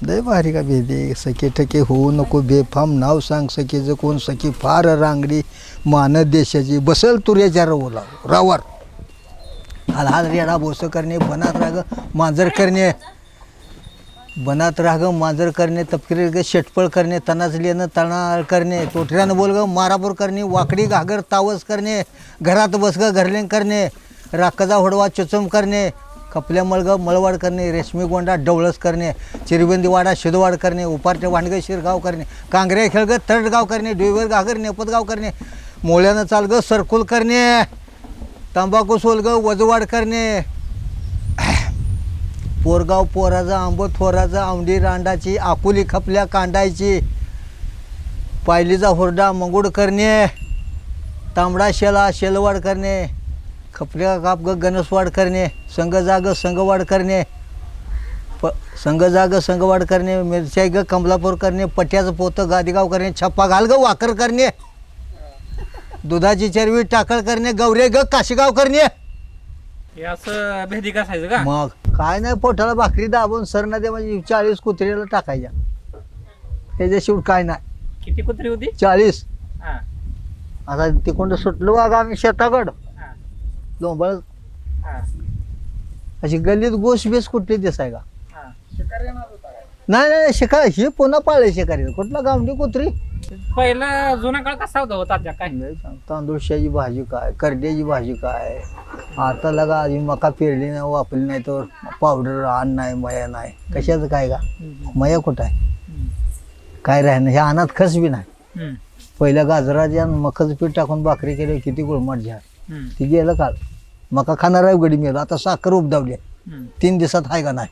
लय भारी का भेदे सखे ठके होऊ नको बेफाम नाव सांग सखेचं कोण सखी फार रांगडी मान देशाची बसल तुऱ्याच्या रवला रावर हाल रेडा बोस करणे बनात राग मांजर करणे बनात राग मांजर करणे तपकिरी ग शेटपळ करणे तणाच लेणं तणाळ करणे तोठऱ्यानं बोल ग मारापूर करणे वाकडी घागर तावस करणे घरात बस ग घरलेंग करणे राखजा होडवा चुचम करणे कपल्या मळग मळवाड करणे रेशमी गोंडा डवळस करणे चिरबंदी वाडा शिदवाड करणे उपारटे वांडग शिरगाव करणे कांगरे खेळग तरडगाव करणे डोईवर घागर नेपतगाव करणे मोळ्यानं चालग सरकुल करणे तंबाखू सोलग वजवाड करणे पोरगाव पोराचा आंबट थोराचा औंडी रांडाची आकुली खपल्या कांडायची पायलीचा हुरडा मंगुड करणे तांबडा शेला शेलवाड करणे खपल्या काप ग गणसवाड करणे संघ जाग संघवाड करणे संघ जाग संघवाड करणे मिरच्या ग कमलापूर करणे पट्याचं पोतं गादीगाव करणे छप्पा घाल ग वाकर करणे दुधाची चरवी टाकळ करणे गौरे ग काशीगाव करणे हे असं भेदी कसायचं का? मग काय नाही पोटाला भाकरी दाबून सरना दे म्हणजे 40 कुत्र्याला टाकायच्या त्याच्याशिवाय काय नाही किती कुत्री होती? 40 हा आता तिकडं सुटलो बघा आम्ही शेताकड हा लोंबळ हा अशी गल्लीत गोश बेस कुठली दिसाय का हा. नाही नाही शिकार ही पुन्हा पाळले शिकारी कुठला गावठी कुत्री पहिला जुना काळ कसा होता तात्या काय? तांदूळशाची भाजी काय करड्याची भाजी काय आता लगा आधी मका पेरली नाही वापरली नाही तर पावडर अन्न नाही मया नाही कशाचं काय का मया कुठं आहे काय राहणं हे अनात खस बी नाही पहिल्या गाजराच्या मकाचं पीठ टाकून भाकरी केली किती गुळमट झाड ती गेलं काल मका खाणार आहे गडी मेलं आता साखर उपदावली 3 दिवसात आहे का नाही